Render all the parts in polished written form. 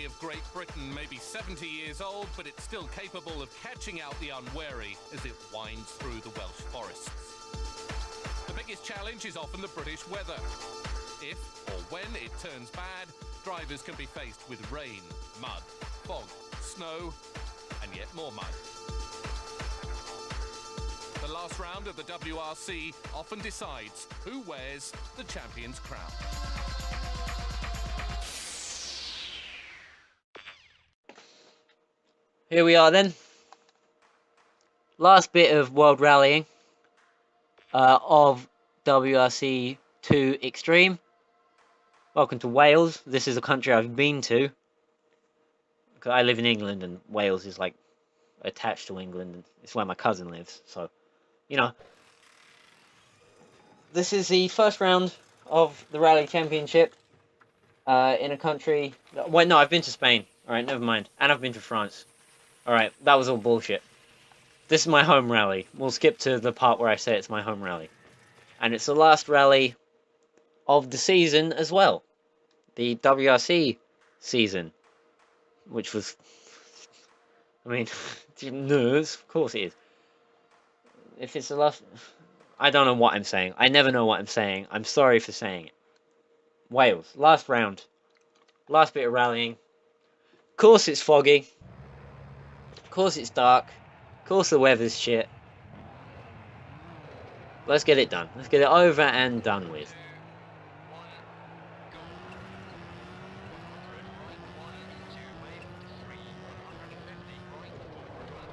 of Great Britain may be 70 years old, but it's still capable of catching out the unwary as it winds through the Welsh forests. The biggest challenge is often the British weather. If or when it turns bad, drivers can be faced with rain, mud, fog, snow, and yet more mud. The last round of the WRC often decides who wears the champion's crown. Here we are then. Last bit of World Rallying of WRC 2 Extreme. Welcome to Wales. This is a country I've been to. Because I live in England and Wales is like attached to England. And it's where my cousin lives. So, you know. This is the first round of the Rally Championship in a country... Wait, no, I've been to Spain. Alright, never mind. And I've been to France. Alright, that was all bullshit. This is my home rally. We'll skip to the part where I say it's my home rally. And it's the last rally of the season as well. The WRC season. Which was... I mean, no, of course it is. If it's the last... I don't know what I'm saying. I never know what I'm saying. I'm sorry for saying it. Wales, last round. Last bit of rallying. Of course it's foggy. Of course it's dark. Of course the weather's shit. Let's get it done. Let's get it over and done with.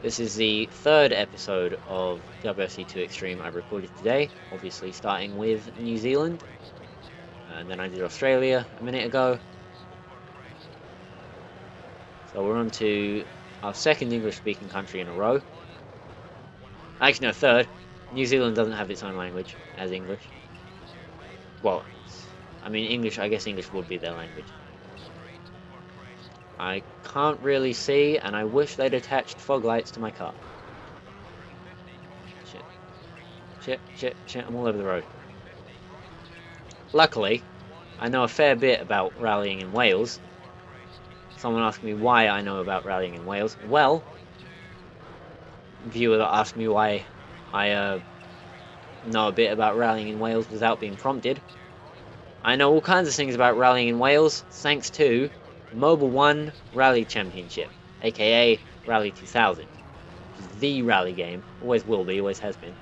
This is the third episode of WRC 2 Extreme I recorded today. Obviously starting with New Zealand. And then I did Australia a minute ago. So we're on to our second English-speaking country in a row. Actually, no, third. New Zealand doesn't have its own language as English. Well, I mean, English, I guess English would be their language. I can't really see, and I wish they'd attached fog lights to my car. Shit, I'm all over the road. Luckily, I know a fair bit about rallying in Wales. Someone asked me why I know about rallying in Wales. Well, viewer that asked me why I know a bit about rallying in Wales without being prompted. I know all kinds of things about rallying in Wales thanks to Mobile 1 Rally Championship, aka Rally 2000. The rally game. Always will be, always has been.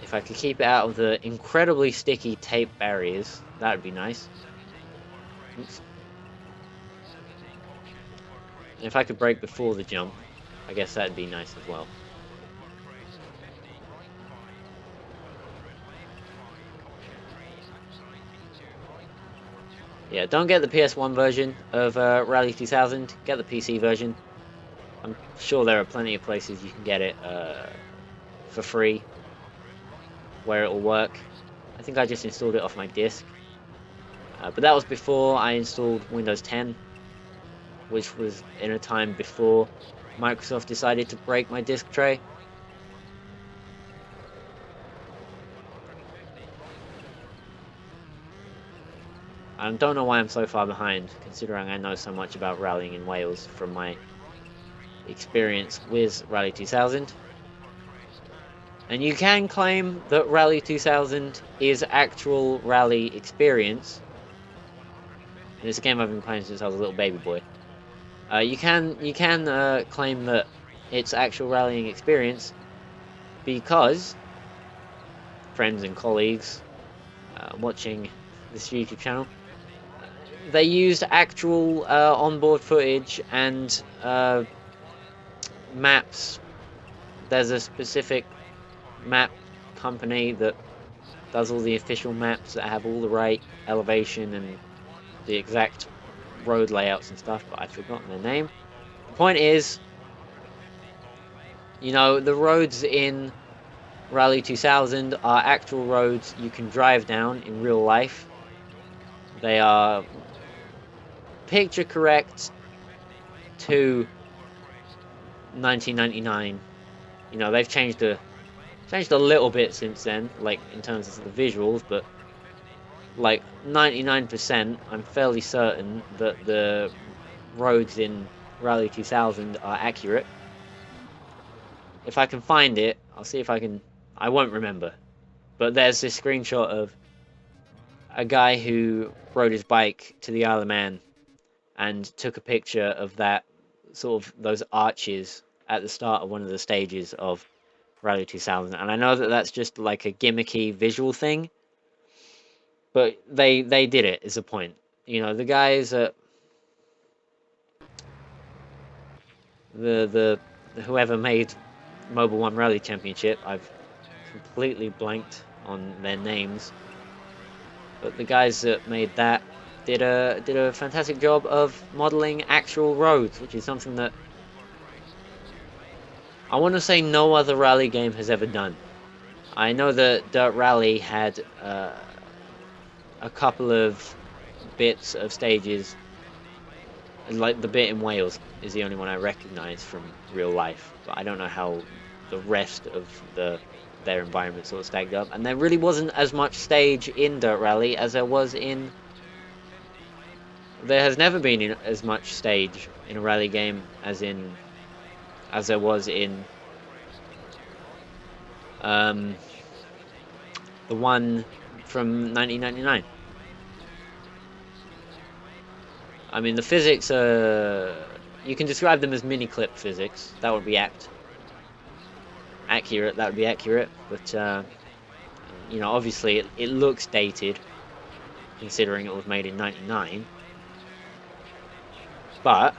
If I could keep it out of the incredibly sticky tape barriers, that would be nice. Oops. If I could brake before the jump, I guess that'd be nice as well. Yeah, don't get the PS1 version of Rally 2000, get the PC version. I'm sure there are plenty of places you can get it for free, where it will work. I think I just installed it off my disc. But that was before I installed Windows 10, which was in a time before Microsoft decided to break my disk tray. I don't know why I'm so far behind, considering I know so much about rallying in Wales from my experience with Rally 2000. And you can claim that Rally 2000 is actual rally experience. And it's a game I've been playing since I was a little baby boy. You can claim that it's actual rallying experience because friends and colleagues watching this YouTube channel, they used actual onboard footage and maps. There's a specific map company that does all the official maps that have all the right elevation and the exact road layouts and stuff, but I've forgotten their name. The point is, you know, the roads in Rally 2000 are actual roads you can drive down in real life. They are picture correct to 1999. You know, they've changed a little bit since then, like in terms of the visuals, but like 99%, I'm fairly certain that the roads in Rally 2000 are accurate. If I can find it, I'll see if I can... I won't remember. But there's this screenshot of a guy who rode his bike to the Isle of Man and took a picture of that, sort of those arches at the start of one of the stages of Rally 2000. And I know that that's just like a gimmicky visual thing, but they did it, is the point. You know, the guys at the whoever made Mobile One Rally Championship, I've completely blanked on their names, but the guys that made that did a fantastic job of modeling actual roads, which is something that I want to say no other rally game has ever done. I know that Dirt Rally had a couple of bits of stages, like the bit in Wales is the only one I recognise from real life, but I don't know how the rest of their environment sort of stacked up. And there really wasn't as much stage in Dirt Rally as there was in... There has never been as much stage in a rally game as there was in the one from 1999. I mean, the physics are... You can describe them as mini-clip physics. That would be accurate. That would be accurate. But, you know, obviously it looks dated, considering it was made in 99. But,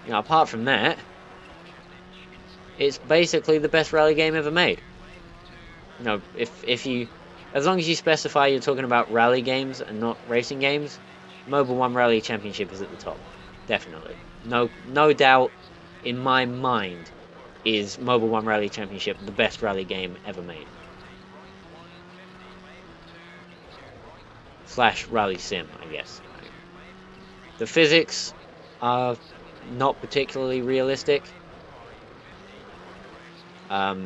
you know, apart from that, it's basically the best rally game ever made. You know, if you... As long as you specify you're talking about rally games and not racing games, Mobile One Rally Championship is at the top. Definitely. No doubt in my mind is Mobile One Rally Championship the best rally game ever made. / rally sim, I guess. The physics are not particularly realistic. But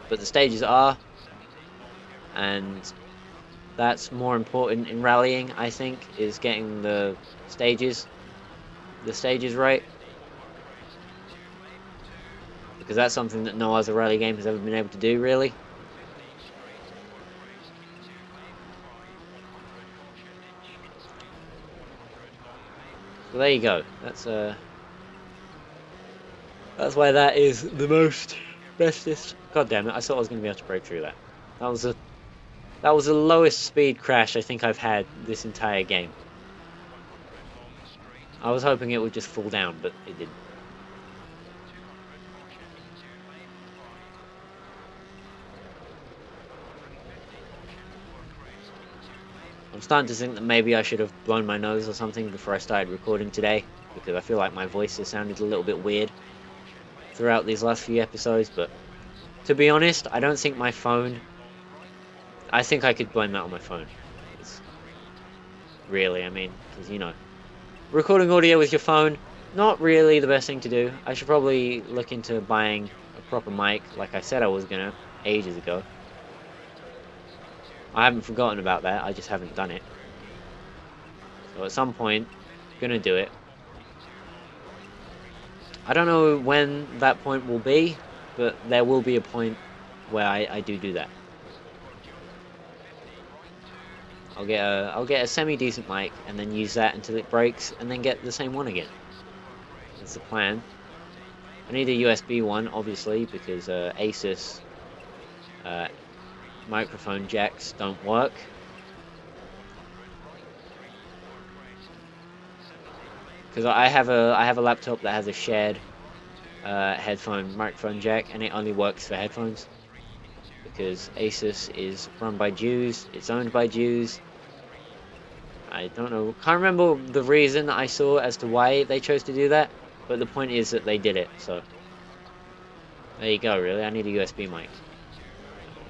the stages are, and that's more important in rallying, I think, is getting the stages right, because that's something that no other rally game has ever been able to do, really. So there you go. That's why that is the bestest. God damn it! I thought I was going to be able to break through that. That was the lowest speed crash I think I've had this entire game. I was hoping it would just fall down, but it didn't. I'm starting to think that maybe I should have blown my nose or something before I started recording today, because I feel like my voice has sounded a little bit weird throughout these last few episodes, but to be honest, I don't think my phone... I think I could blame that on my phone. Really, I mean, because, you know, recording audio with your phone, not really the best thing to do. I should probably look into buying a proper mic, like I said I was gonna, ages ago. I haven't forgotten about that, I just haven't done it. So at some point, I'm gonna do it. I don't know when that point will be, but there will be a point where I do that. I'll get a semi-decent mic and then use that until it breaks, and then get the same one again. That's the plan. I need a USB one, obviously, because Asus microphone jacks don't work. Because I have a laptop that has a shared microphone jack, and it only works for headphones. Because Asus is run by Jews, it's owned by Jews. I don't know, can't remember the reason I saw as to why they chose to do that, but the point is that they did it, so there you go. Really, I need a USB mic.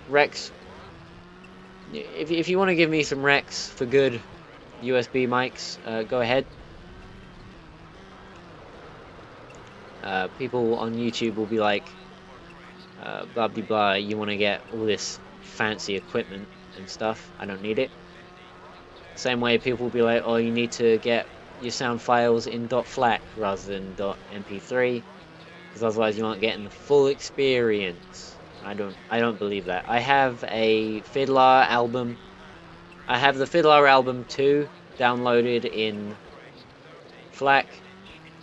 Rex, if you want to give me some Rex for good USB mics, go ahead. People on YouTube will be like, blah blah blah, you want to get all this fancy equipment. and stuff. I don't need it. Same way people will be like, oh, you need to get your sound files in .FLAC rather than .mp3, because otherwise you aren't getting the full experience. I don't believe that. I have a Fiddler album. I have the Fiddler album 2 downloaded in FLAC,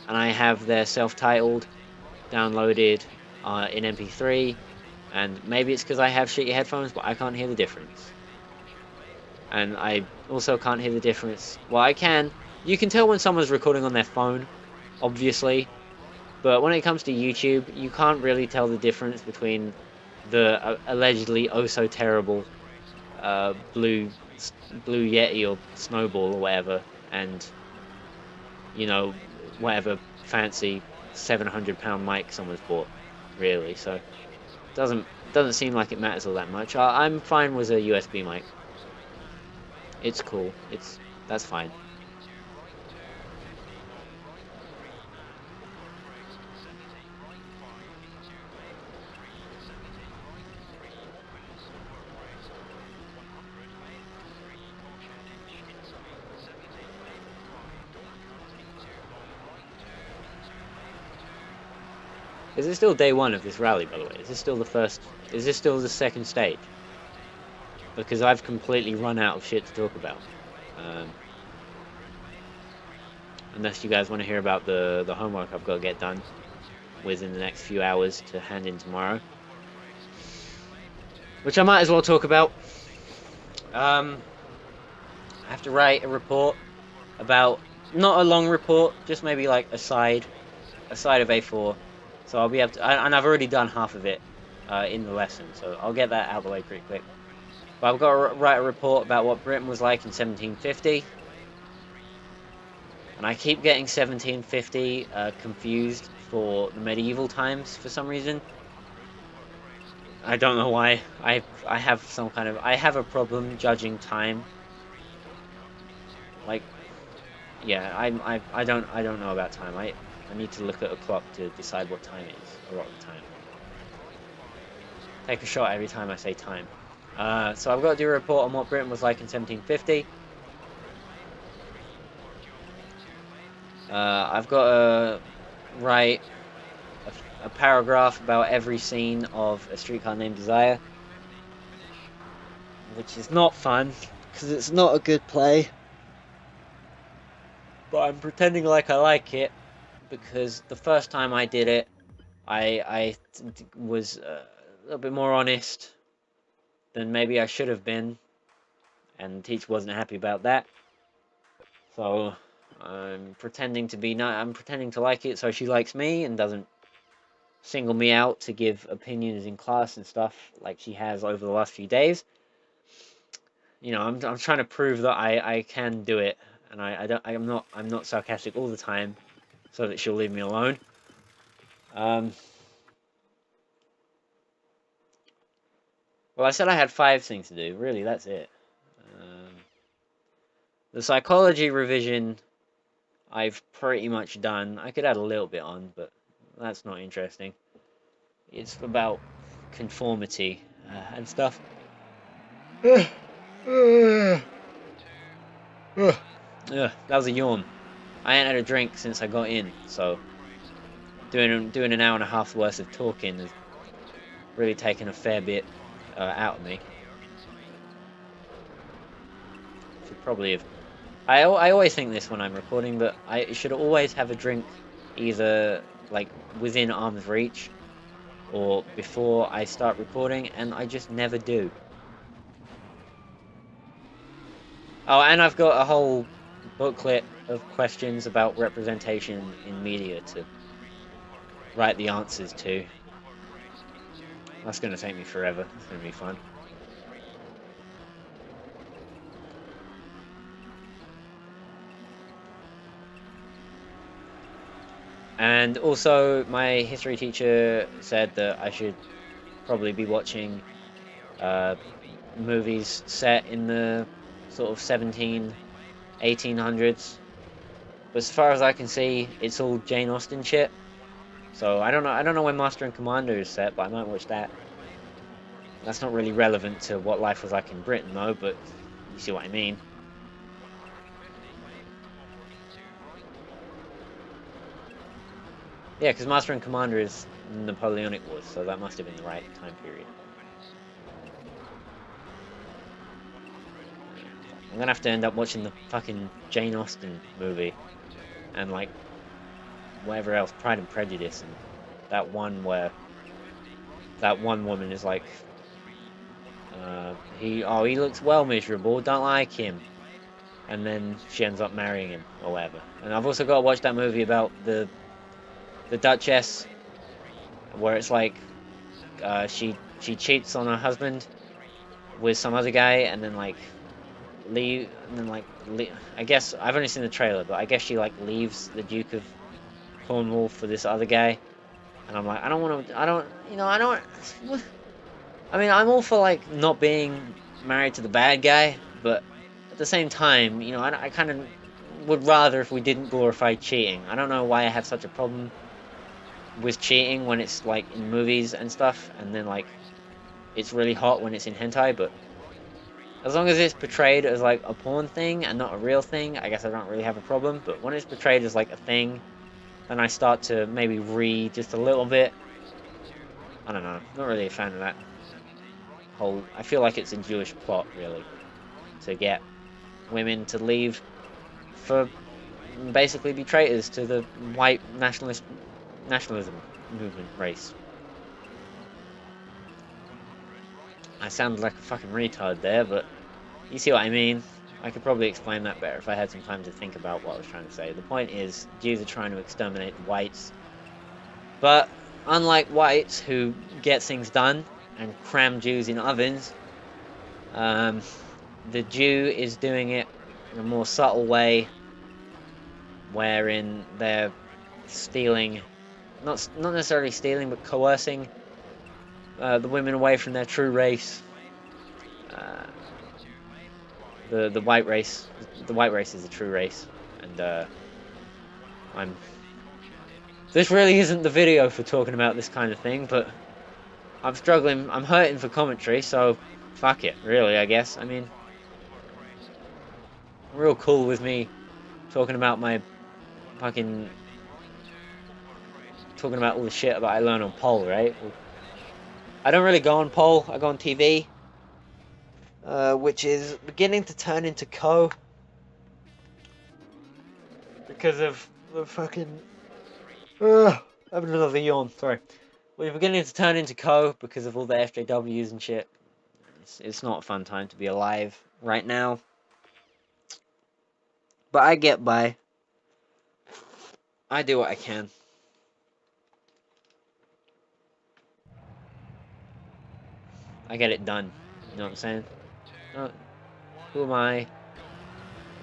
and I have their self-titled downloaded in MP3, and maybe it's because I have shitty headphones, but I can't hear the difference. And I also can't hear the difference. Well, I can. You can tell when someone's recording on their phone, obviously, but when it comes to YouTube, you can't really tell the difference between the allegedly oh so terrible blue Yeti or Snowball or whatever, and you know, whatever fancy £700 mic someone's bought, really. So doesn't seem like it matters all that much. I'm fine with a USB mic. It's cool. That's fine. Is it still day one of this rally, by the way? Is this still the first? Is this still the second stage? Because I've completely run out of shit to talk about. Unless you guys want to hear about the homework I've got to get done within the next few hours to hand in tomorrow. Which I might as well talk about. I have to write a report about, not a long report, just maybe like a side of A4. So I'll be able to, and I've already done half of it in the lesson, so I'll get that out of the way pretty quick. But I've got to write a report about what Britain was like in 1750. And I keep getting 1750 confused for the medieval times for some reason. I don't know why. I have some kind of, I have a problem judging time. Like, yeah, I don't know about time. I need to look at a clock to decide what time it is a lot of the time. Take a shot every time I say time. So I've got to do a report on what Britain was like in 1750. I've got to write a paragraph about every scene of A Streetcar Named Desire, which is not fun, because it's not a good play. But I'm pretending like I like it, because the first time I did it, I was a little bit more honest than maybe I should have been, and the teacher wasn't happy about that. So I'm pretending to be I'm pretending to like it so she likes me and doesn't single me out to give opinions in class and stuff like she has over the last few days. You know, I'm trying to prove that I can do it, and I'm not sarcastic all the time, so that she'll leave me alone. Well, I said I had 5 things to do. Really, that's it. The psychology revision I've pretty much done. I could add a little bit on, but that's not interesting. It's about conformity and stuff. That was a yawn. I ain't had a drink since I got in, so doing an hour and a half worth of talking has really taken a fair bit out of me. Should probably have. I always think this when I'm recording, but I should always have a drink either like within arm's reach or before I start recording, and I just never do. Oh, and I've got a whole booklet of questions about representation in media to write the answers to. That's going to take me forever. It's going to be fun. And also, my history teacher said that I should probably be watching movies set in the sort of 1800s. But as far as I can see, it's all Jane Austen shit. So I don't know when Master and Commander is set, but I might watch that. That's not really relevant to what life was like in Britain, though, but you see what I mean. Yeah, because Master and Commander is Napoleonic Wars, so that must have been the right time period. I'm gonna have to end up watching the fucking Jane Austen movie, and like whatever else, Pride and Prejudice, and that one where that one woman is like, he looks well miserable, don't like him, and then she ends up marrying him or whatever. And I've also got to watch that movie about the Duchess, where it's like, she cheats on her husband with some other guy, and then like I guess I've only seen the trailer, but I guess she like leaves the Duke of Cornwall for this other guy, and I'm like, I don't want to, I don't, you know, I don't. I mean, I'm all for like not being married to the bad guy, but at the same time, you know, I kind of would rather if we didn't glorify cheating. I don't know why I have such a problem with cheating when it's like in movies and stuff, and then like it's really hot when it's in hentai, but as long as it's portrayed as like a porn thing and not a real thing, I guess I don't really have a problem. But when it's portrayed as like a thing, then I start to maybe read just a little bit. I don't know, not really a fan of that whole. I feel like it's a Jewish plot, really, to get women to leave for basically be traitors to the white nationalism movement race. I sounded like a fucking retard there, but you see what I mean. I could probably explain that better if I had some time to think about what I was trying to say. The point is, Jews are trying to exterminate the whites, but unlike whites who get things done and cram Jews in ovens, the Jew is doing it in a more subtle way, wherein they're stealing, not necessarily stealing, but coercing the women away from their true race. The white race, is the true race, and This really isn't the video for talking about this kind of thing, but I'm struggling. I'm hurting for commentary, so fuck it. Really, I guess. I mean, real cool with me talking about my fucking talking about all the shit that I learned on pole, right? I don't really go on pole. I go on TV. Which is beginning to turn into co because of the fucking having another yawn, sorry. We're beginning to turn into co because of all the FJWs and shit. It's not a fun time to be alive right now, but I get by. I do what I can. I get it done. You know what I'm saying? Who am I?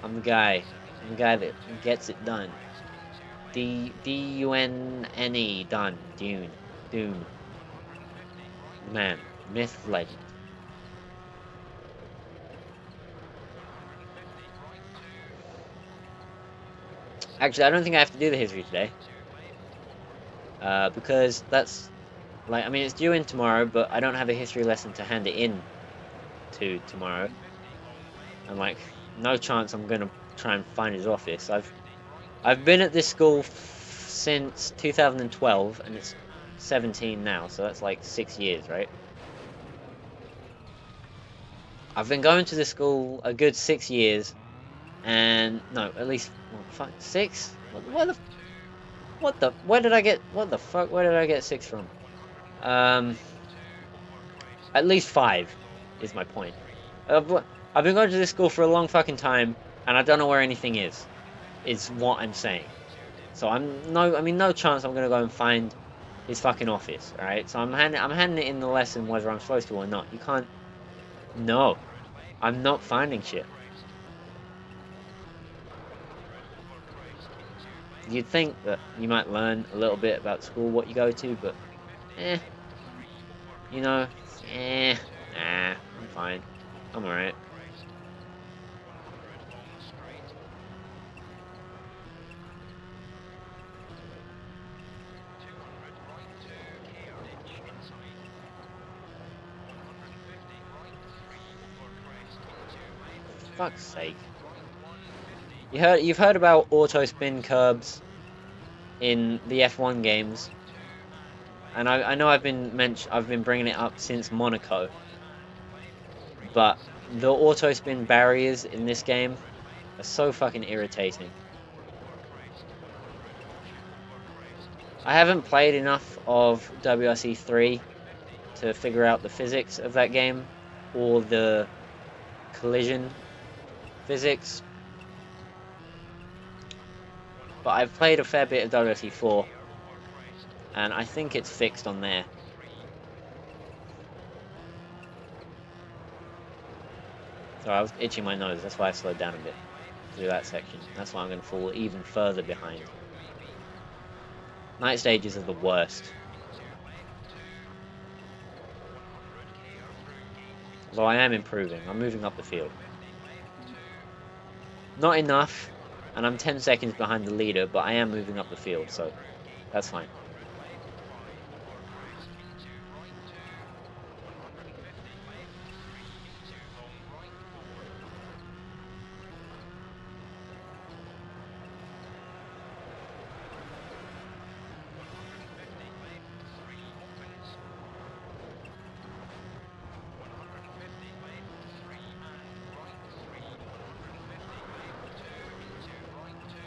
I'm the guy. I'm the guy that gets it done. D-U-N-N-E, done. Dune. Doom. Man. Myth, legend. Actually, I don't think I have to do the history today. Because that's... Like, I mean, it's due in tomorrow, but I don't have a history lesson to hand it in to tomorrow. And, like, no chance I'm gonna try and find his office. I've been at this school since 2012, and it's 17 now, so that's like 6 years, right? I've been going to this school a good 6 years, and no, at least well, 6. Where did I get 6 from? At least 5 is my point. I've been going to this school for a long fucking time, and I don't know where anything is what I'm saying. So no chance I'm gonna go and find his fucking office, alright? So I'm handing it in the lesson whether I'm supposed to or not. You can't. No, I'm not finding shit. You'd think that you might learn a little bit about school, what you go to, but you know, nah, I'm fine. I'm alright. Fuck's sake. You've heard about auto spin curbs in the F1 games, and I know I've been bringing it up since Monaco, but the auto spin barriers in this game are so fucking irritating. I haven't played enough of WRC 3 to figure out the physics of that game or the collision physics, but I've played a fair bit of WRC 4 and I think it's fixed on there. Sorry, I was itching my nose, that's why I slowed down a bit through that section. That's why I'm going to fall even further behind. Night stages are the worst. Although I am improving, I'm moving up the field. Not enough, and I'm 10 seconds behind the leader, but I am moving up the field, so that's fine.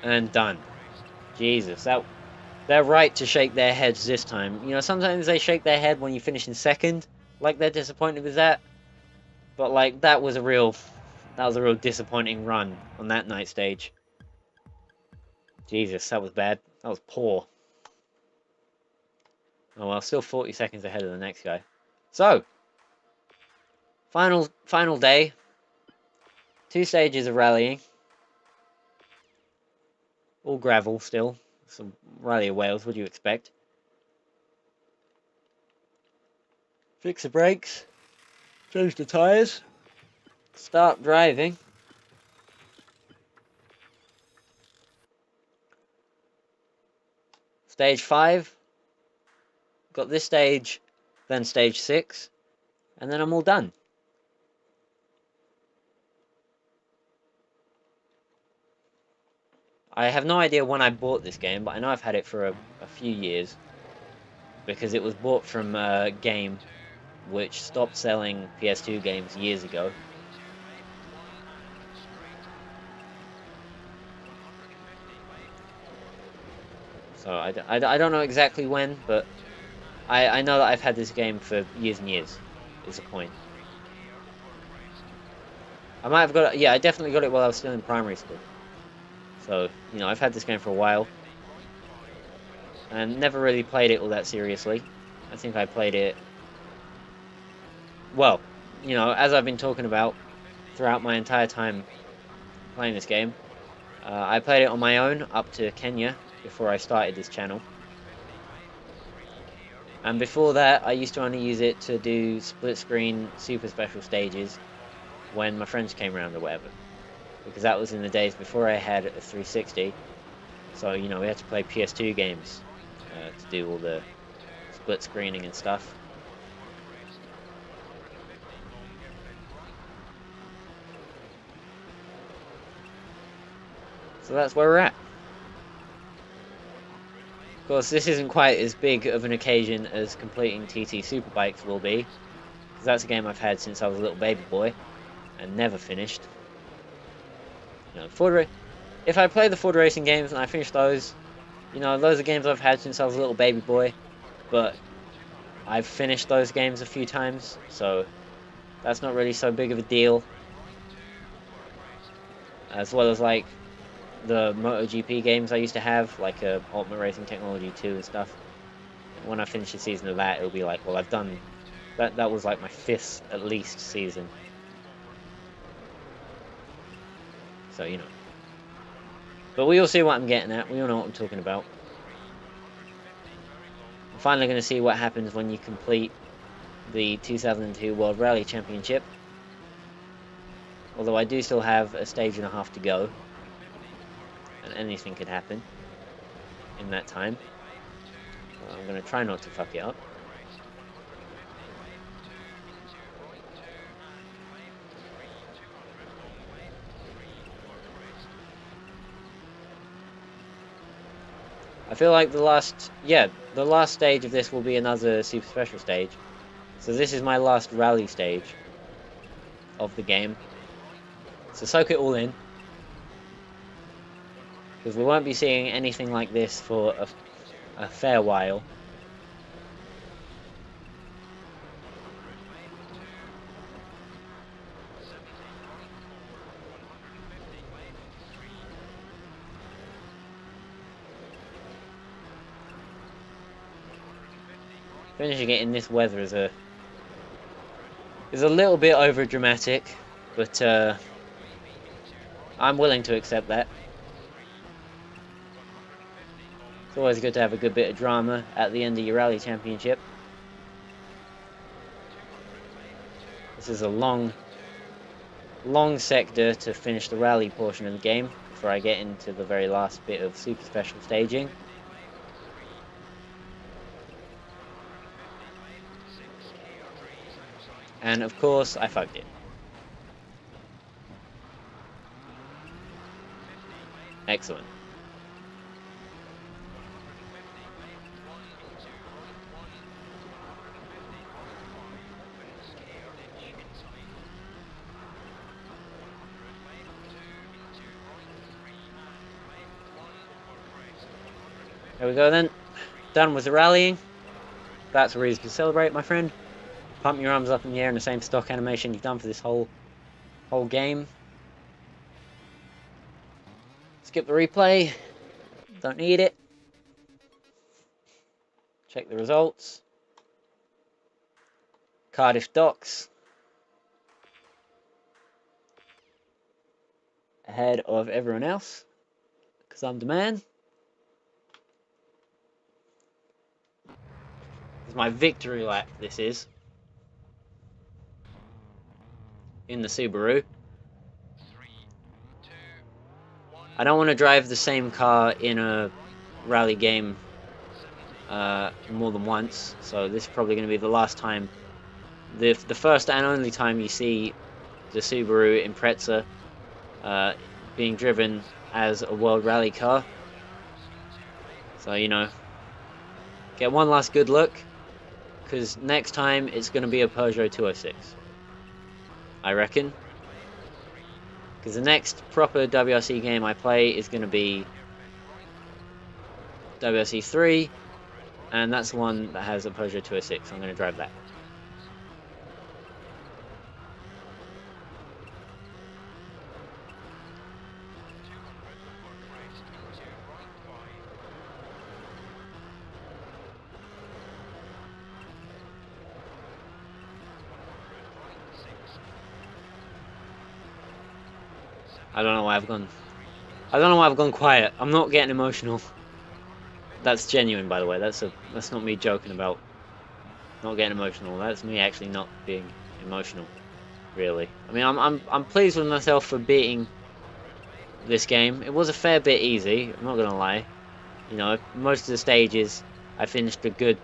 And done. Jesus, they're right to shake their heads this time. You know, sometimes they shake their head when you finish in second, like they're disappointed with that. But like that was a real disappointing run on that night stage. Jesus, that was bad. That was poor. Oh well, still 40 seconds ahead of the next guy. So, final day. 2 stages of rallying. All gravel still. Some Rally of Wales, what do you expect? Fix the brakes. Change the tyres. Start driving. Stage 5. Got this stage, then stage 6. And then I'm all done. I have no idea when I bought this game, but I know I've had it for a few years. Because it was bought from a game which stopped selling PS2 games years ago. So I don't know exactly when, but I know that I've had this game for years and years, is the point. I might have got it, yeah, I definitely got it while I was still in primary school. So, you know, I've had this game for a while. And never really played it all that seriously. I think I played it... Well, you know, as I've been talking about throughout my entire time playing this game, I played it on my own up to Kenya before I started this channel. And before that, I used to only use it to do split-screen super special stages when my friends came around or whatever. Because that was in the days before I had a 360. So, you know, we had to play PS2 games to do all the split screening and stuff. So that's where we're at. Of course, this isn't quite as big of an occasion as completing TT Superbikes will be. Because that's a game I've had since I was a little baby boy. And never finished. You know, if I play the Ford racing games and I finish those, you know, those are games I've had since I was a little baby boy, but I've finished those games a few times, so that's not really so big of a deal. As well as, like, the MotoGP games I used to have, like Ultimate Racing Technology 2 and stuff. When I finish the season of that, it'll be like, well, I've done... That was like my 5th, at least, season. So, you know. But we all see what I'm getting at. We all know what I'm talking about. I'm finally going to see what happens when you complete the 2002 World Rally Championship. Although I do still have a stage and a half to go. And anything could happen in that time. Well, I'm going to try not to fuck it up. I feel like the last stage of this will be another super special stage. So this is my last rally stage of the game. So soak it all in, because we won't be seeing anything like this for a fair while. Finishing it in this weather is a little bit over dramatic, but I'm willing to accept that. It's always good to have a good bit of drama at the end of your rally championship. This is a long sector to finish the rally portion of the game before I get into the very last bit of super special staging. And of course, I fucked it. Excellent. There we go then. Done with the rallying. That's a reason to celebrate, my friend. Pump your arms up in the air in the same stock animation you've done for this whole game. Skip the replay. Don't need it. Check the results. Cardiff Docks. Ahead of everyone else, because I'm the man. This is my victory lap, this is. In the Subaru. I don't want to drive the same car in a rally game more than once, so this is probably going to be the last time, the first and only time you see the Subaru Impreza being driven as a World Rally car. So, you know, get one last good look, because next time it's going to be a Peugeot 206, I reckon. Because the next proper WRC game I play is going to be WRC 3, and that's the one that has a Peugeot 206, so I'm going to drive that. I don't know why I've gone quiet. I'm not getting emotional. That's genuine, by the way. That's not me joking about not getting emotional. That's me actually not being emotional, really. I mean, I'm pleased with myself for beating this game. It was a fair bit easy, I'm not gonna lie. You know, most of the stages I finished a good,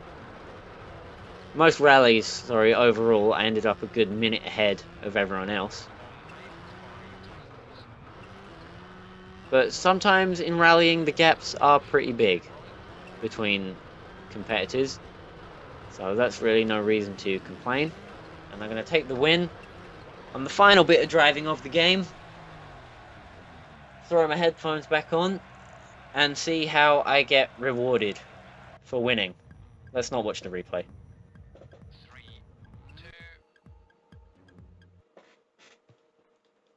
most rallies, sorry, overall I ended up a good minute ahead of everyone else. But sometimes in rallying the gaps are pretty big between competitors, so that's really no reason to complain. And I'm going to take the win on the final bit of driving of the game, throw my headphones back on, and see how I get rewarded for winning. Let's not watch the replay.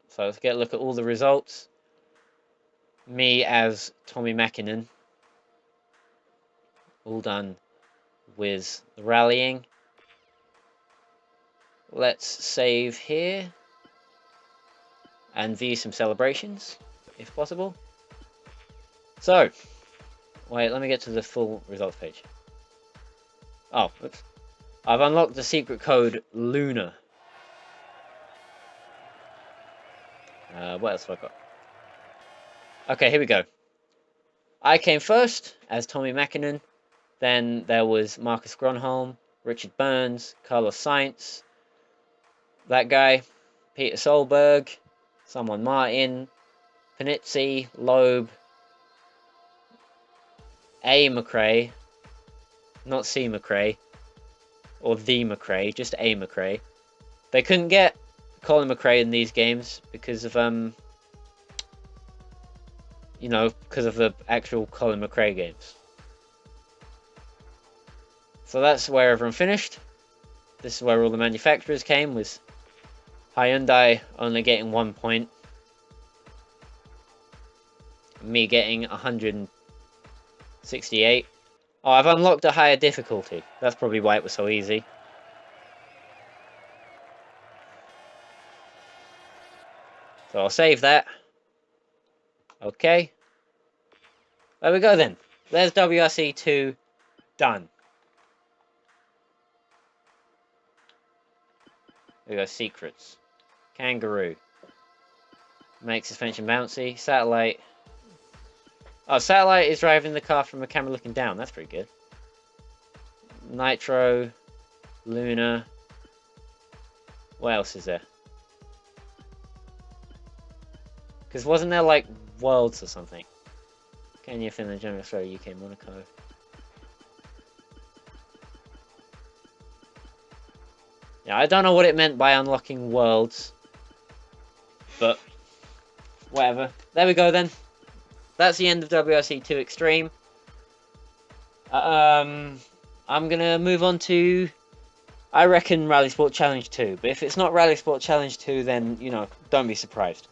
So let's get a look at all the results. Me as Tommy Mäkinen, all done with the rallying. Let's save here and view some celebrations, if possible. So, wait, let me get to the full results page. Oh, oops. I've unlocked the secret code Luna. What else have I got? Okay, here we go. I came first as Tommy Mäkinen. Then there was Marcus Gronholm, Richard Burns, Carlos Sainz, that guy, Peter Solberg, someone Martin, Panizzi, Loeb, A McRae, not C McRae, or the McRae, just A McRae. They couldn't get Colin McRae in these games because of you know, because of the actual Colin McRae games. So that's where everyone finished. This is where all the manufacturers came, with Hyundai only getting 1 point. Me getting 168. Oh, I've unlocked a higher difficulty. That's probably why it was so easy. So I'll save that. Okay. There we go then. There's WRC 2 done. We got secrets. Kangaroo. Make suspension bouncy. Satellite. Oh, Satellite is driving the car from a camera looking down. That's pretty good. Nitro. Luna. What else is there? Because wasn't there like Worlds or something? Kenya, Finland, Germany, Australia, UK, Monaco. Yeah, I don't know what it meant by unlocking Worlds. But whatever. There we go then. That's the end of WRC 2 Extreme. I'm gonna move on to, I reckon, Rally Sport Challenge 2. But if it's not Rally Sport Challenge 2, then, you know, don't be surprised.